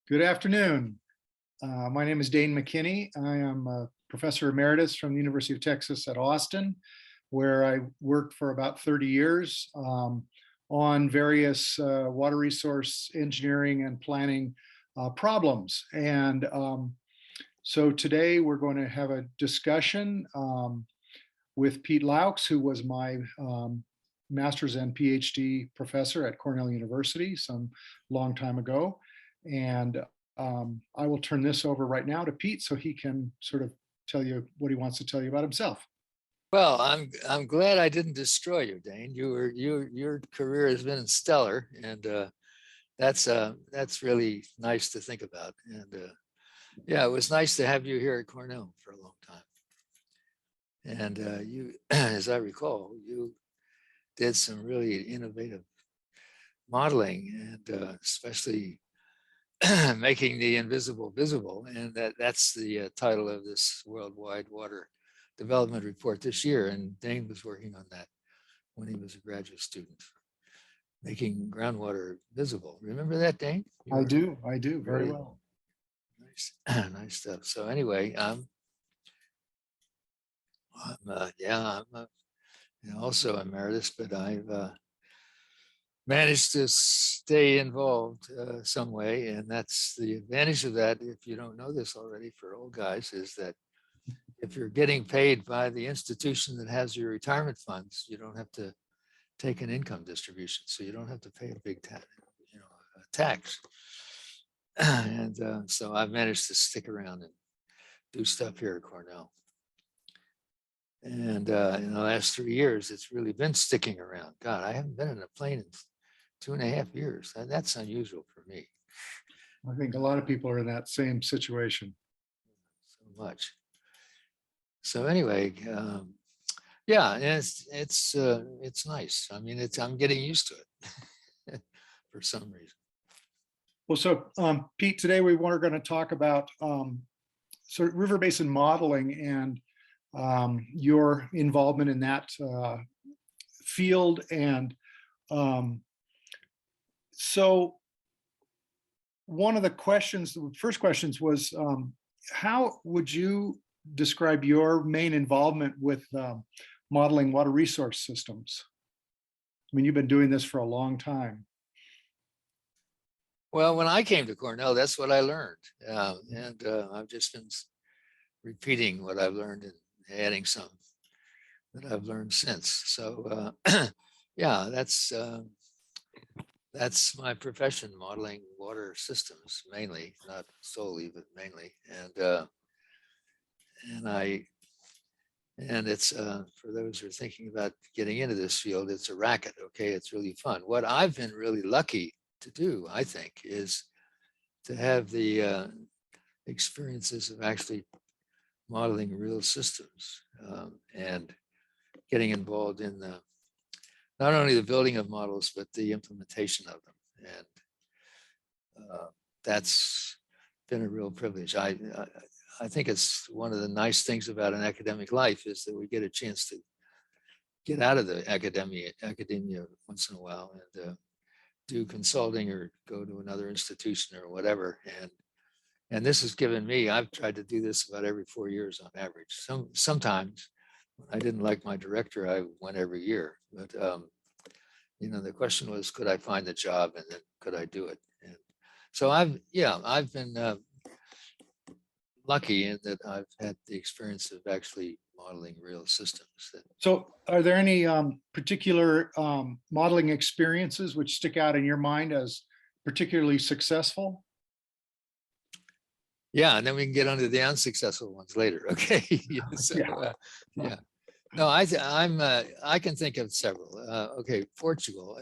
Good afternoon. My name is Dane McKinney. I am a professor emeritus from the University of Texas at Austin, where I worked for about 30 years on various water resource engineering and planning problems. So today we're going to have a discussion with Pete Laux, who was my master's and PhD professor at Cornell University some long time ago. And I will turn this over right now to Pete so he can sort of tell you what he wants to tell you about himself. Well, I'm glad I didn't destroy you, Dane. Your career has been stellar, and that's really nice to think about. And yeah, it was nice to have you here at Cornell for a long time. And you, as I recall, you did some really innovative modeling, and especially making the invisible visible. And that's the title of this Worldwide Water Development Report this year. And Dane was working on that when he was a graduate student, making groundwater visible. Remember that, Dane? I do very really well. Nice, nice stuff. So anyway, I'm also emeritus, but I've managed to stay involved some way. And that's the advantage of that. If you don't know this already, for old guys, is that if you're getting paid by the institution that has your retirement funds, you don't have to take an income distribution. So you don't have to pay a big tax. And so I've managed to stick around and do stuff here at Cornell. And in the last 3 years, it's really been sticking around. God, I haven't been in a plane in 2.5 years. And that's unusual for me. I think a lot of people are in that same situation. So much. So anyway, yeah, and it's nice. I mean, I'm getting used to it for some reason. Well, so Pete, today we're going to talk about sort of river basin modeling and your involvement in that field. And so one of the first questions was, how would you describe your main involvement with modeling water resource systems? I mean, you've been doing this for a long time. Well, when I came to Cornell, that's what I learned. And I've just been repeating what I've learned and adding some that I've learned since. So yeah, that's my profession, modeling water systems, mainly, not solely, but mainly. And it's for those who are thinking about getting into this field, it's a racket. Okay, it's really fun. What I've been really lucky to do, I think, is to have the experiences of actually modeling real systems and getting involved in not only the building of models, but the implementation of them. And that's been a real privilege. I think it's one of the nice things about an academic life is that we get a chance to get out of the academia once in a while and do consulting or go to another institution or whatever. And this has given me, I've tried to do this about every 4 years on average. Sometimes when I didn't like my director, I went every year. But the question was, could I find the job, and then could I do it? And so I've been lucky in that I've had the experience of actually modeling real systems. So are there any particular modeling experiences which stick out in your mind as particularly successful? Yeah, and then we can get onto the unsuccessful ones later. Okay. Yeah. No, I can think of several. Okay, Portugal.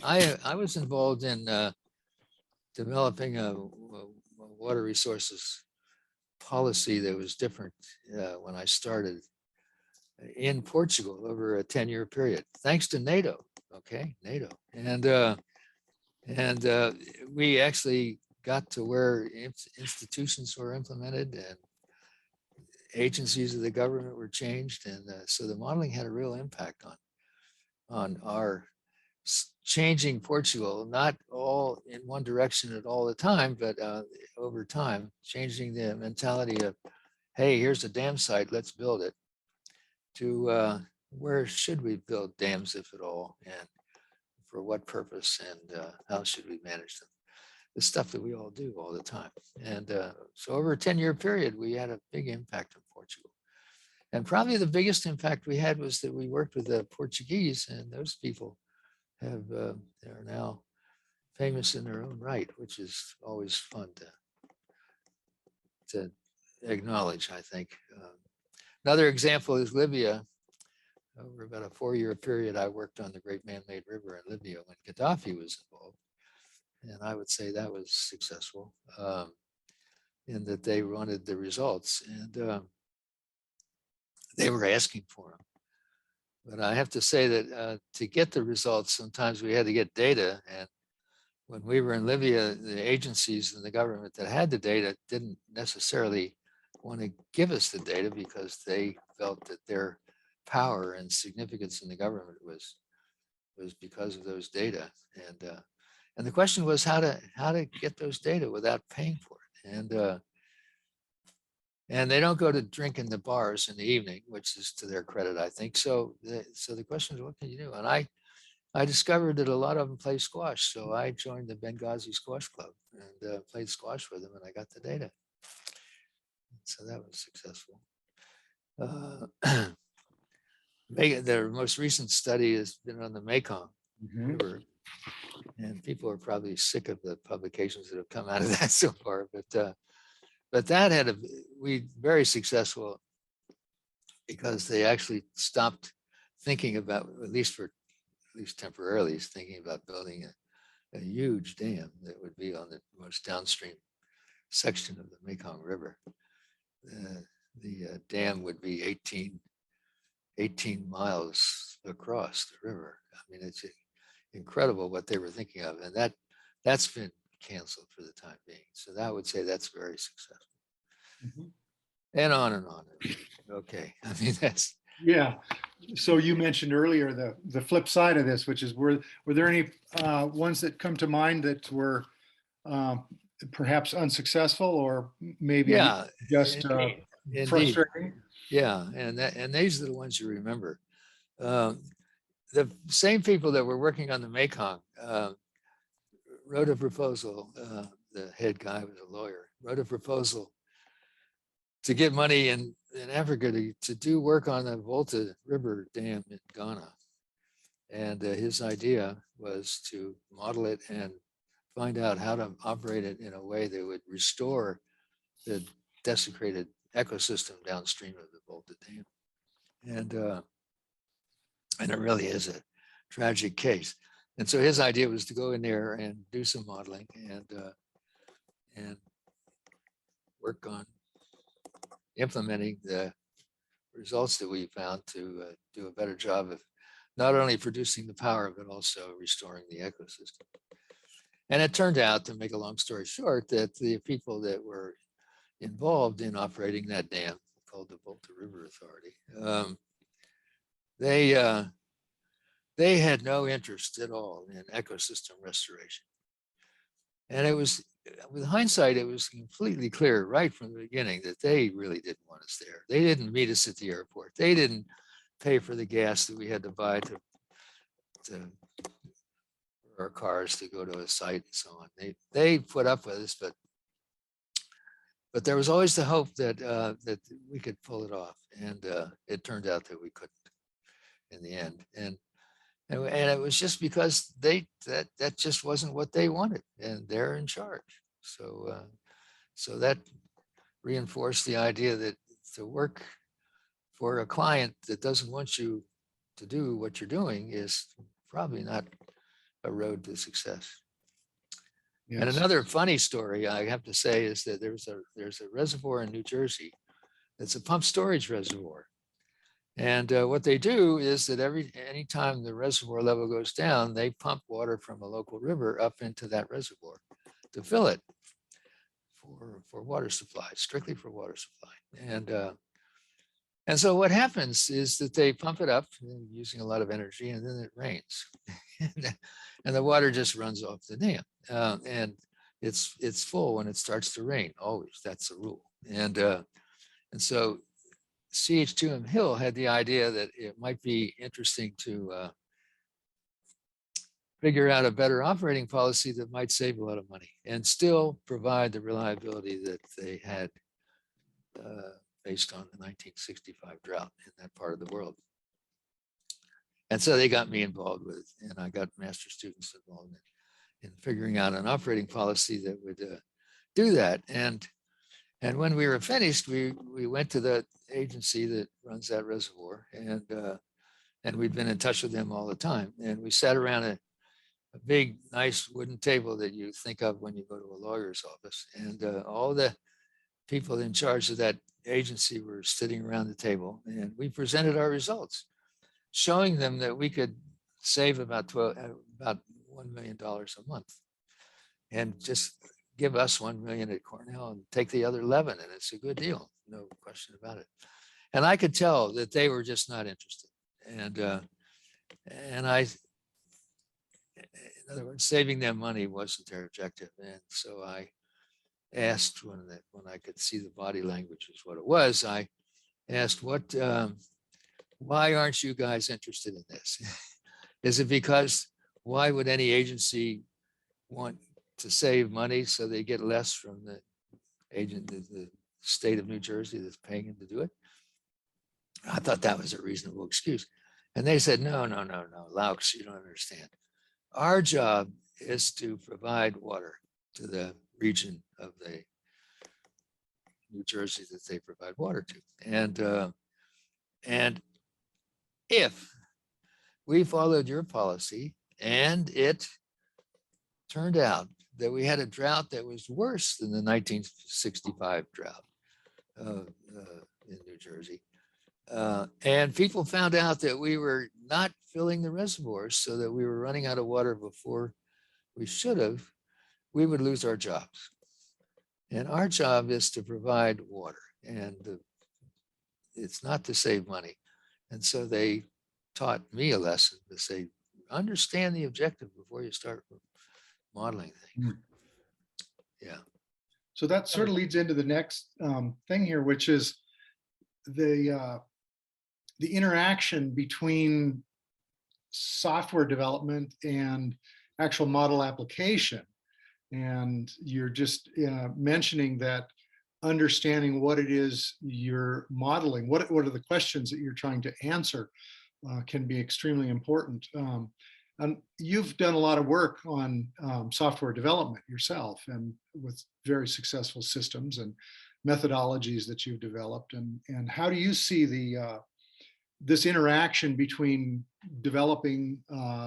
I was involved in developing a water resources policy that was different when I started in Portugal over a 10-year period, thanks to NATO. Okay, NATO, and we actually got to where institutions were implemented and agencies of the government were changed, and so the modeling had a real impact on our changing Portugal, not all in one direction at all the time, but over time, changing the mentality of, hey, here's a dam site, let's build it, to where should we build dams, if at all, and for what purpose, and how should we manage them? The stuff that we all do all the time. And so over a 10-year period, we had a big impact on Portugal. And probably the biggest impact we had was that we worked with the Portuguese, and those people have they're now famous in their own right, which is always fun to acknowledge, I think. Another example is Libya. Over about a 4-year period, I worked on the Great Man-Made River in Libya when Gaddafi was involved. And I would say that was successful in that they wanted the results, and they were asking for them. But I have to say that to get the results, sometimes we had to get data. And when we were in Libya, the agencies and the government that had the data didn't necessarily want to give us the data because they felt that their power and significance in the government was because of those data. And the question was how to get those data without paying for it. And they don't go to drink in the bars in the evening, which is to their credit, I think. So the question is, what can you do? And I discovered that a lot of them play squash. So I joined the Benghazi Squash Club and played squash with them, and I got the data. So that was successful. The most recent study has been on the Mekong River. And people are probably sick of the publications that have come out of that so far, but that had we very successful because they actually stopped thinking about, at least temporarily, thinking about building a huge dam that would be on the most downstream section of the Mekong River. The dam would be 18 miles across the river. I mean, it's incredible what they were thinking of, and that's been canceled for the time being. So I would say that's very successful. And on and on. Okay, I mean that's Yeah. So you mentioned earlier the flip side of this, which is were there any ones that come to mind that were perhaps unsuccessful or maybe just indeed. frustrating? Yeah, and these are the ones you remember. The same people that were working on the Mekong wrote a proposal. The head guy was a lawyer. Wrote a proposal to get money in Africa to do work on the Volta River Dam in Ghana. And his idea was to model it and find out how to operate it in a way that would restore the desecrated ecosystem downstream of the Volta Dam. And it really is a tragic case. And so his idea was to go in there and do some modeling and work on implementing the results that we found to do a better job of not only producing the power, but also restoring the ecosystem. And it turned out, to make a long story short, that the people that were involved in operating that dam, called the Volta River Authority, they had no interest at all in ecosystem restoration. And it was, with hindsight, it was completely clear right from the beginning that they really didn't want us there. They didn't meet us at the airport. They didn't pay for the gas that we had to buy to for our cars to go to a site and so on. They put up with us, but there was always the hope that that we could pull it off, and it turned out that we couldn't in the end. And it was just because that just wasn't what they wanted, and they're in charge. So so that reinforced the idea that to work for a client that doesn't want you to do what you're doing is probably not a road to success. Yes. And another funny story I have to say is that there's a reservoir in New Jersey. It's a pump storage reservoir. And what they do is that anytime the reservoir level goes down, they pump water from a local river up into that reservoir to fill it for water supply, strictly for water supply. And And so what happens is that they pump it up using a lot of energy, and then it rains. And the water just runs off the dam. And it's full when it starts to rain, always. That's the rule. And so CH2M Hill had the idea that it might be interesting to figure out a better operating policy that might save a lot of money and still provide the reliability that they had based on the 1965 drought in that part of the world. And so they got me involved with it, and I got master students involved in figuring out an operating policy that would do that. And when we were finished, we went to the agency that runs that reservoir, and we'd been in touch with them all the time. And we sat around a big, nice wooden table that you think of when you go to a lawyer's office. And all the people in charge of that agency were sitting around the table, and we presented our results, showing them that we could save about $1 million a month, and just give us 1 million at Cornell and take the other 11, and it's a good deal, no question about it. And I could tell that they were just not interested. And in other words, saving them money wasn't their objective. And so I asked, when I could see the body language is what it was, I asked, why aren't you guys interested in this? Is it because, why would any agency want to save money so they get less from the state of New Jersey that's paying them to do it? I thought that was a reasonable excuse. And they said, no, Laux, you don't understand. Our job is to provide water to the region of the New Jersey that they provide water to. And if we followed your policy and it turned out that we had a drought that was worse than the 1965 drought in New Jersey, and people found out that we were not filling the reservoirs so that we were running out of water before we should have, we would lose our jobs. And our job is to provide water, and it's not to save money. And so they taught me a lesson to say, understand the objective before you start modeling things. Yeah. So that sort of leads into the next thing here, which is the interaction between software development and actual model application. And you're just mentioning that understanding what it is you're modeling, what are the questions that you're trying to answer can be extremely important. And you've done a lot of work on software development yourself, and with very successful systems and methodologies that you've developed. And how do you see this interaction between developing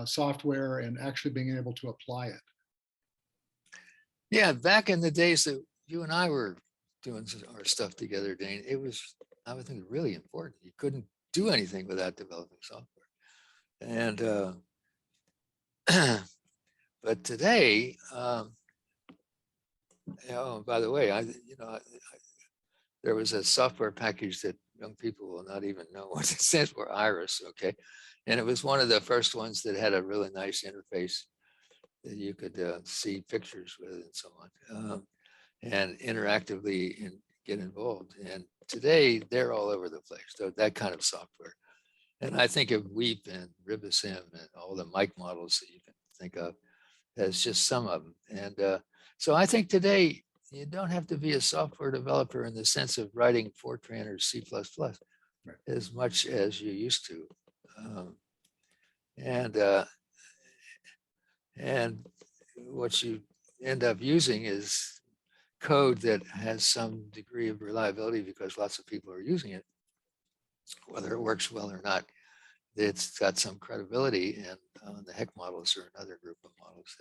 software and actually being able to apply it? Yeah, back in the days that you and I were doing our stuff together, Dane, it was, I would think, really important. You couldn't do anything without developing software. And but today, by the way, there was a software package that young people will not even know what it stands for, Iris, okay? And it was one of the first ones that had a really nice interface that you could see pictures with and so on, and interactively get involved. And today they're all over the place, so that kind of software. And I think of WEEP and RiboSim and all the Mike models that you can think of as just some of them. And so I think today you don't have to be a software developer in the sense of writing Fortran or C++ as much as you used to. And what you end up using is code that has some degree of reliability because lots of people are using it. Whether it works well or not, it's got some credibility, and the HEC models are another group of models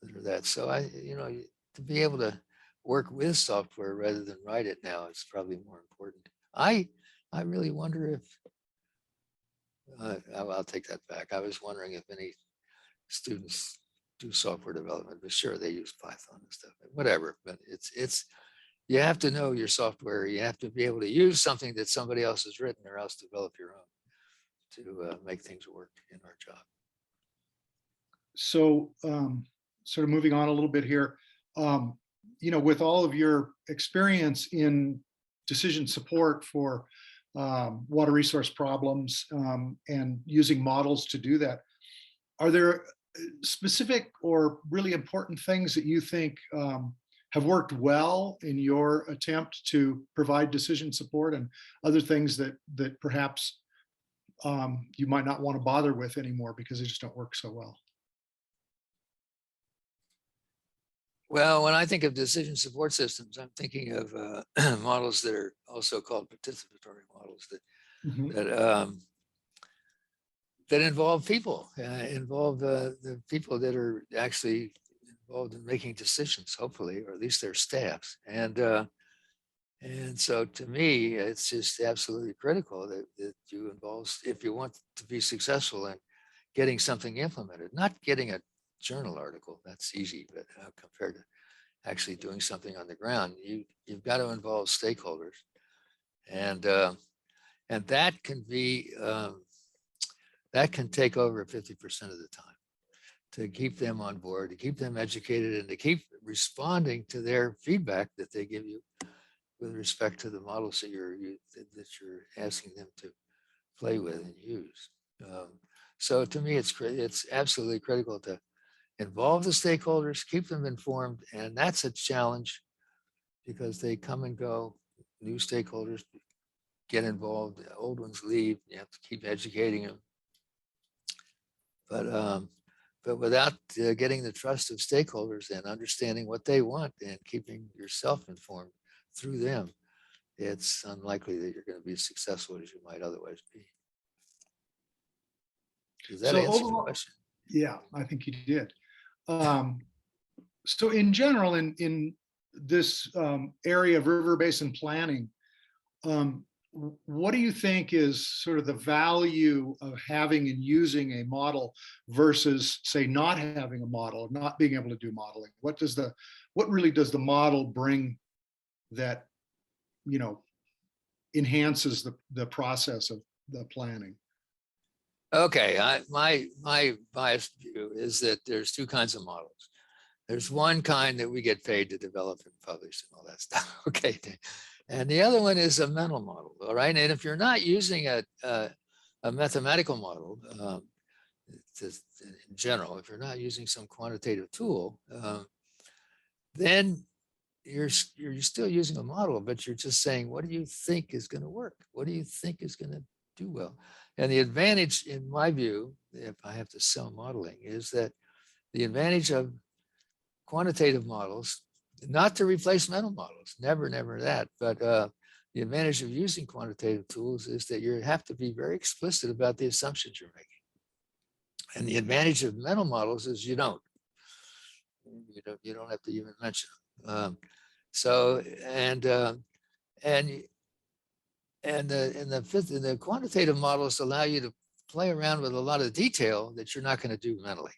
that are that. So to be able to work with software rather than write it now is probably more important. I really wonder if, I'll take that back. I was wondering if any students do software development, but sure, they use Python and stuff, whatever. But you have to know your software. You have to be able to use something that somebody else has written, or else develop your own to make things work in our job. So sort of moving on a little bit here, with all of your experience in decision support for water resource problems and using models to do that, are there specific or really important things that you think have worked well in your attempt to provide decision support, and other things that perhaps you might not want to bother with anymore because they just don't work so well? Well, when I think of decision support systems, I'm thinking of models that are also called participatory models Mhm. that involve people, involve the people that are actually involved in making decisions, hopefully, or at least their staffs. And so to me, it's just absolutely critical that you involve, if you want to be successful in getting something implemented, not getting a journal article, that's easy, but compared to actually doing something on the ground, you've got to involve stakeholders. And that can be, that can take over 50% of the time, to keep them on board, to keep them educated, and to keep responding to their feedback that they give you with respect to the models that you're asking them to play with and use. So to me, it's absolutely critical to involve the stakeholders, keep them informed, and that's a challenge because they come and go. New stakeholders get involved, the old ones leave. You have to keep educating them. But without getting the trust of stakeholders and understanding what they want and keeping yourself informed through them, it's unlikely that you're going to be as successful as you might otherwise be. Does that So answer your overall, question? yeah, I think you did. So in general, in this area of river basin planning, what do you think is sort of the value of having and using a model versus, say, not having a model, not being able to do modeling? What really does the model bring that, enhances the process of the planning? Okay, my biased view is that there's two kinds of models. There's one kind that we get paid to develop and publish and all that stuff. Okay, and the other one is a mental model. All right, and if you're not using a mathematical model, in general, if you're not using some quantitative tool, then you're still using a model, but you're just saying, what do you think is going to work? What do you think is going to do well? And the advantage, in my view, if I have to sell modeling, is that the advantage of quantitative models, not to replace mental models, never that, but the advantage of using quantitative tools is that you have to be very explicit about the assumptions you're making. And the advantage of mental models is you don't have to even mention them. And the quantitative models allow you to play around with a lot of detail that you're not going to do mentally.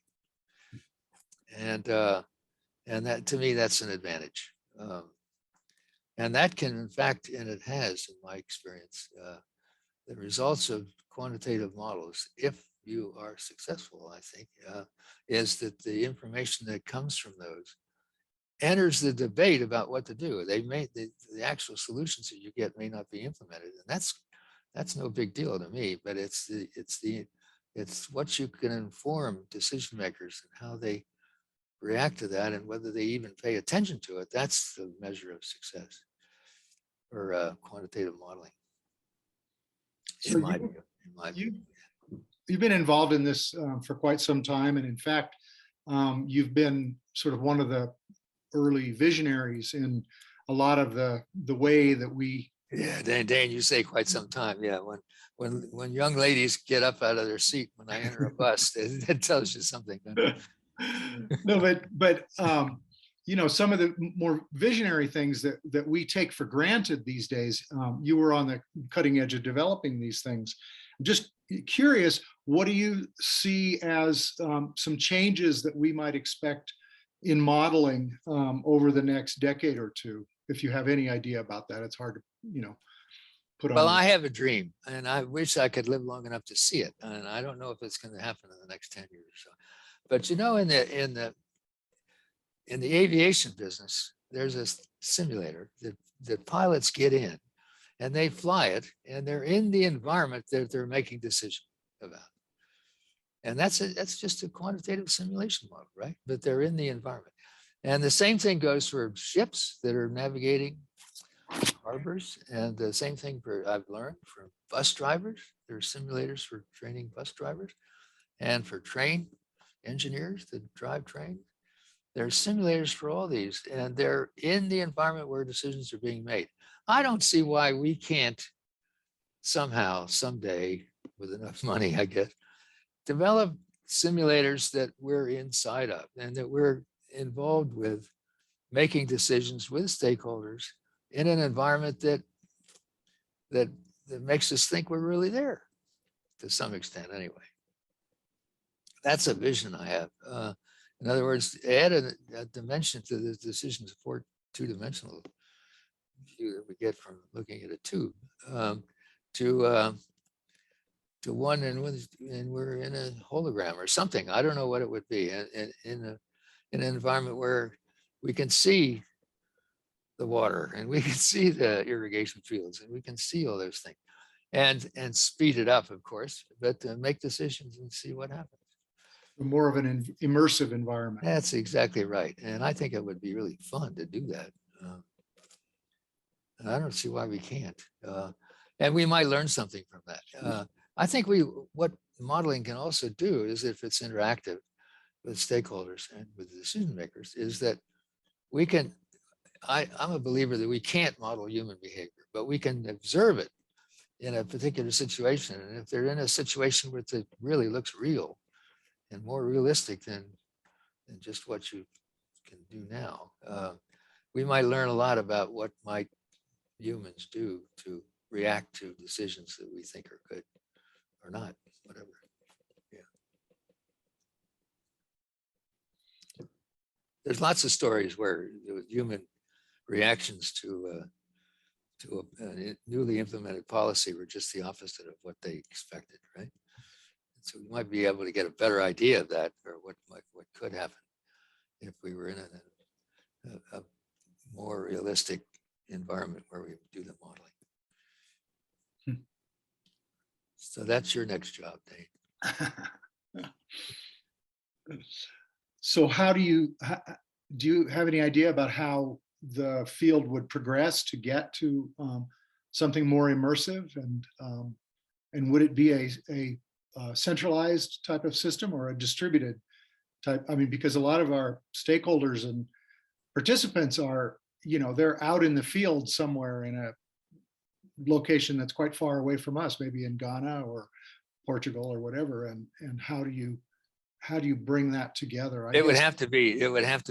And that, to me, that's an advantage. And that can, in fact, and it has, in my experience, the results of quantitative models, if you are successful, I think, is that the information that comes from those enters the debate about what to do. They may, the actual solutions that you get may not be implemented, and that's no big deal to me. But it's what you can inform decision makers and how they react to that, and whether they even pay attention to it. That's the measure of success for quantitative modeling. So In my view. You've been involved in this for quite some time, and in fact, you've been sort of one of the early visionaries in a lot of the way that we. Yeah, Dan, you say quite some time. Yeah, when young ladies get up out of their seat when I enter a bus, that tells you something. No, but some of the more visionary things that we take for granted these days, you were on the cutting edge of developing these things. I'm just curious, what do you see as some changes that we might expect in modeling over the next decade or two if you have any idea about that. It's hard to, put on. Well, I have a dream, and I wish I could live long enough to see it. And I don't know if it's going to happen in the next 10 years or so. But in the aviation business, there's a simulator that pilots get in, and they fly it, and they're in the environment that they're making decisions about. And that's just a quantitative simulation model, right? But they're in the environment. And the same thing goes for ships that are navigating harbors. And the same thing I've learned from bus drivers. There are simulators for training bus drivers, and for train engineers that drive trains. There are simulators for all these, and they're in the environment where decisions are being made. I don't see why we can't somehow, someday, with enough money, I guess, develop simulators that we're inside of and that we're involved with making decisions with stakeholders in an environment that makes us think we're really there to some extent anyway. That's a vision I have. In other words, add a dimension to the decisions for two-dimensional view that we get from looking at a tube to one and we're in a hologram or something. I don't know what it would be in an environment where we can see the water and we can see the irrigation fields and we can see all those things and speed it up, of course, but to make decisions and see what happens. More of an immersive environment. That's exactly right. And I think it would be really fun to do that. And I don't see why we can't. And we might learn something from that. I think what modeling can also do is, if it's interactive with stakeholders and with decision makers, is that we can, I'm a believer that we can't model human behavior, but we can observe it in a particular situation. And if they're in a situation where it really looks real and more realistic than just what you can do now, we might learn a lot about what might humans do to react to decisions that we think are good or not, whatever. Yeah. There's lots of stories where human reactions to a newly implemented policy were just the opposite of what they expected, right? And so we might be able to get a better idea of that, or what could happen if we were in a more realistic environment where we do the modeling. So that's your next job, Dane. So how do you have any idea about how the field would progress to get to something more immersive, and would it be a centralized type of system or a distributed type? I mean, because a lot of our stakeholders and participants are, they're out in the field somewhere in a location that's quite far away from us, maybe in Ghana or Portugal or whatever. And how do you bring that together? It would have to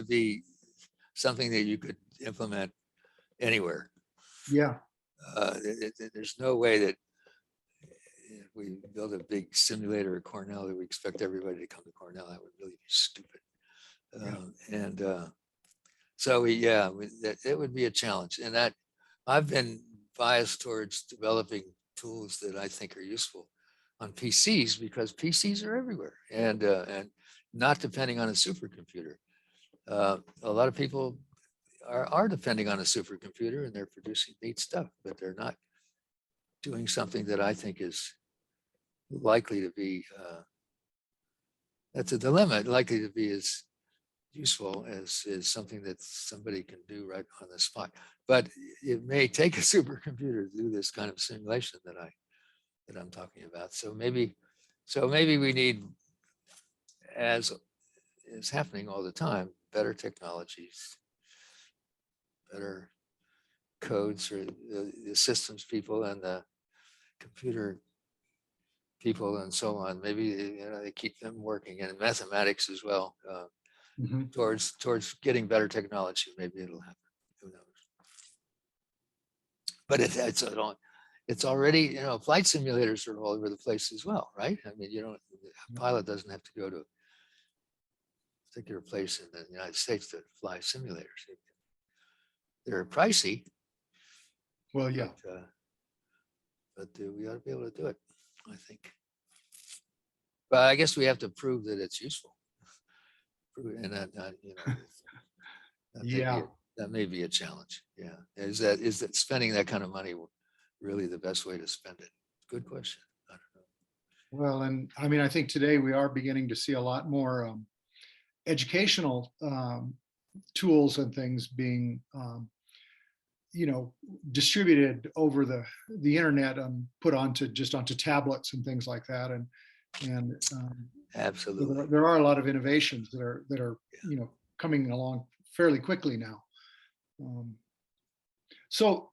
be something that you could implement anywhere. Yeah. There's no way that if we build a big simulator at Cornell that we expect everybody to come to Cornell. That would really be stupid. So it would be a challenge. And that I've been biased towards developing tools that I think are useful on PCs, because PCs are everywhere and not depending on a supercomputer. A lot of people are depending on a supercomputer and they're producing neat stuff, but they're not doing something that I think is likely to be, that's a dilemma, likely to be as useful as something that somebody can do right on the spot. But it may take a supercomputer to do this kind of simulation that I'm talking about. So maybe we need, as is happening all the time, better technologies, better codes for the systems people and the computer people and so on. Maybe they keep them working, and mathematics as well, towards getting better technology. Maybe it'll happen. Who knows? But it's already, flight simulators are all over the place as well, right? I mean, a pilot doesn't have to go to a particular place in the United States to fly simulators. They're pricey, Well, yeah. but we ought to be able to do it, I think. But I guess we have to prove that it's useful. And that, you know, that may be Yeah. that may be a challenge. Yeah. Is that spending that kind of money really the best way to spend it? Good question. I don't know. Well, and I mean, I think today we are beginning to see a lot more educational tools and things being, you know, distributed over the internet and put onto onto tablets and things like that. And Absolutely. there are a lot of innovations that are you know, coming along fairly quickly now. So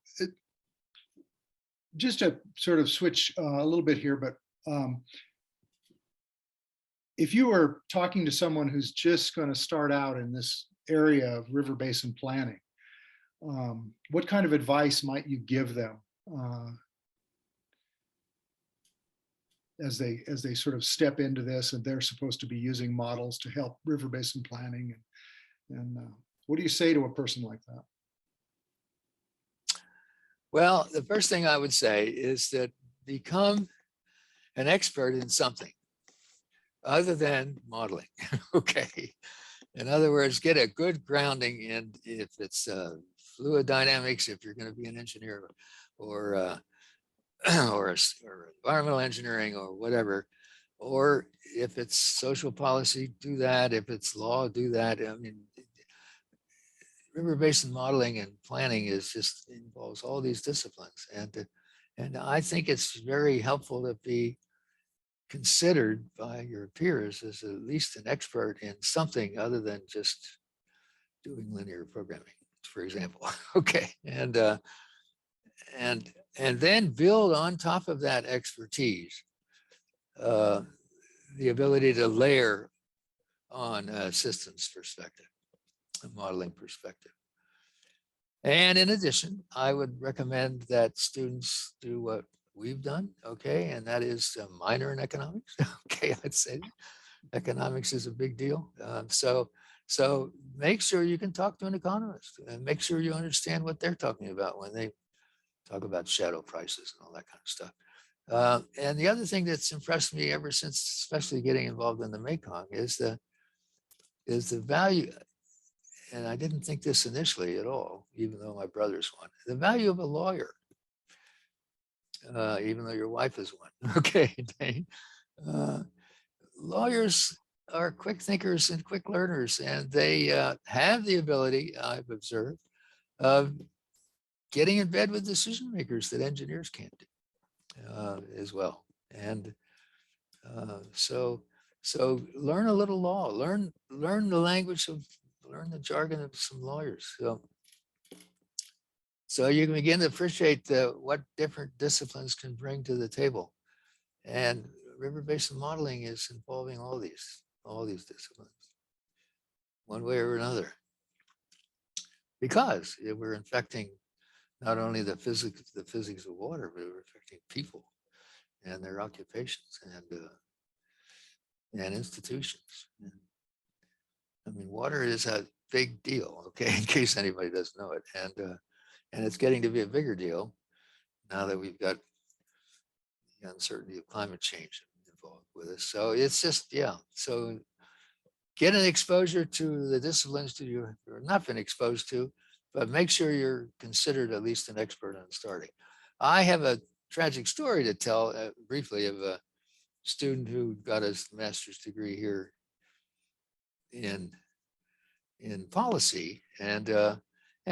just to sort of switch a little bit here, but if you were talking to someone who's just going to start out in this area of river basin planning, what kind of advice might you give them as they sort of step into this, and they're supposed to be using models to help river basin planning, and what do you say to a person like that? Well, the first thing I would say is that become an expert in something other than modeling. Okay. In other words, get a good grounding in, if it's fluid dynamics, if you're going to be an engineer, or or environmental engineering or whatever, or if it's social policy, do that. If it's law, do that. I mean, river basin modeling and planning involves all these disciplines, and I think it's very helpful to be considered by your peers as at least an expert in something other than just doing linear programming, for example. Okay, and then build on top of that expertise the ability to layer on a systems perspective, a modeling perspective. And in addition, I would recommend that students do what we've done, okay, and that is a minor in economics. Okay, I'd say economics is a big deal. So make sure you can talk to an economist and make sure you understand what they're talking about when they talk about shadow prices and all that kind of stuff. And the other thing that's impressed me ever since, especially getting involved in the Mekong, is the value. And I didn't think this initially at all, even though my brother's one. The value of a lawyer, even though your wife is one. Okay, Dane. Lawyers are quick thinkers and quick learners, and they have the ability, I've observed, of getting in bed with decision makers that engineers can't do as well. And so learn a little law, learn the language of, learn the jargon of some lawyers. So you can begin to appreciate what different disciplines can bring to the table. And river basin modeling is involving all these disciplines, one way or another. Because we're infecting not only the physics of water, but we're affecting people and their occupations and institutions. I mean, water is a big deal, okay, in case anybody doesn't know it. And it's getting to be a bigger deal now that we've got the uncertainty of climate change involved with us. So it's just, yeah. So get an exposure to the disciplines that you have not been exposed to, but make sure you're considered at least an expert on starting. I have a tragic story to tell briefly of a student who got his master's degree here in policy, and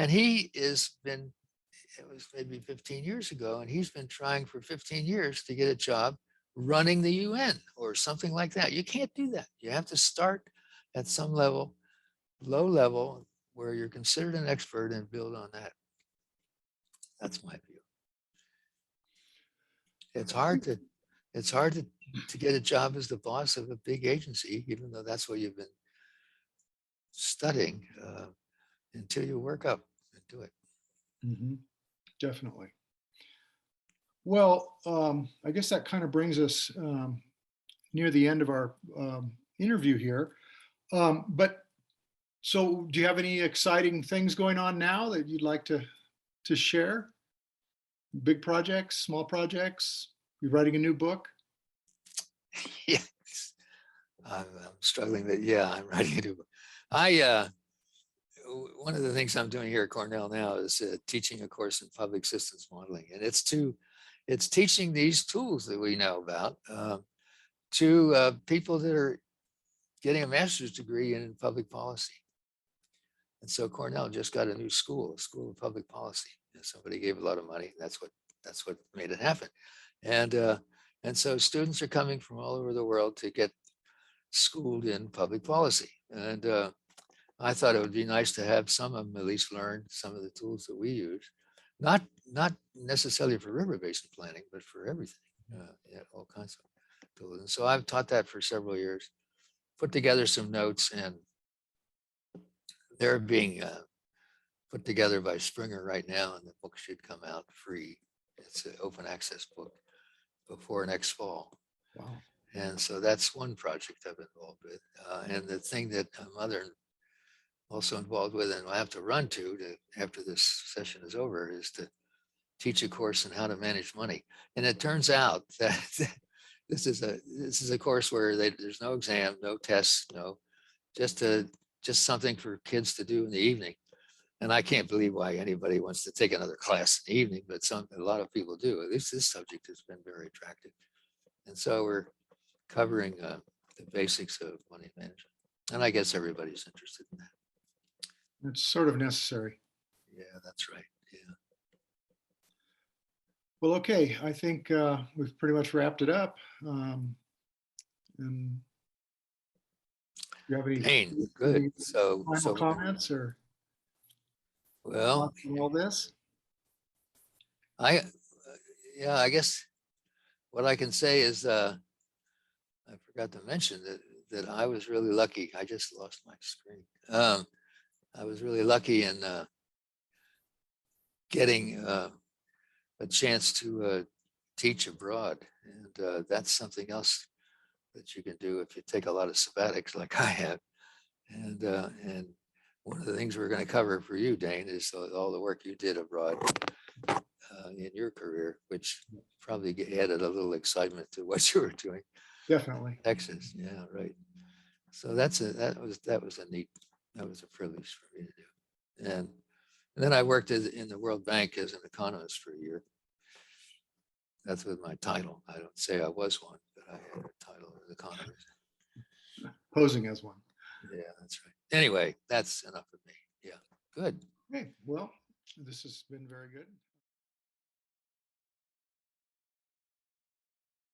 he has been, it was maybe 15 years ago, and he's been trying for 15 years to get a job running the UN or something like that. You can't do that. You have to start at some level, low level, where you're considered an expert and build on that. That's my view. It's hard to get a job as the boss of a big agency, even though that's what you've been studying, until you work up and do it. Mm-hmm. Definitely. Well, I guess that kind of brings us near the end of our interview here. But So do you have any exciting things going on now that you'd like to share? Big projects, small projects? You're writing a new book? Yes. I'm struggling that, yeah, I'm writing a new book. One of the things I'm doing here at Cornell now is teaching a course in public systems modeling. And it's teaching these tools that we know about to people that are getting a master's degree in public policy. And so Cornell just got a new school, a school of public policy. And somebody gave a lot of money. That's what made it happen. And so students are coming from all over the world to get schooled in public policy. And I thought it would be nice to have some of them at least learn some of the tools that we use, not necessarily for river basin planning, but for everything, yeah, all kinds of tools. And so I've taught that for several years, put together some notes, and they're being put together by Springer right now, and the book should come out free. It's an open access book before next fall. Wow. And so that's one project I've been involved with. And the thing that I'm also involved with, and I have to run to after this session is over, is to teach a course on how to manage money. And it turns out that this is a course where there's no exam, no tests, just something for kids to do in the evening. And I can't believe why anybody wants to take another class in the evening, but a lot of people do. At least this subject has been very attractive. And so we're covering the basics of money management. And I guess everybody's interested in that. It's sort of necessary. Yeah, that's right. Yeah. Well, okay. I think we've pretty much wrapped it up. And do you have any Dane, good. final comments or well, thoughts on all this? I guess what I can say is I forgot to mention that I was really lucky. I just lost my screen. I was really lucky in getting a chance to teach abroad, and that's something else that you can do if you take a lot of sabbatics like I have. And one of the things we're going to cover for you, Dane, is all the work you did abroad in your career, which probably added a little excitement to what you were doing. Definitely. Texas, yeah, right. So that was a privilege for me to do. And then I worked in the World Bank as an economist for a year. That's with my title. I don't say I was one, but I had a title as economist. Posing as one. Yeah, that's right. Anyway, that's enough of me. Yeah, good. Okay, well, this has been very good.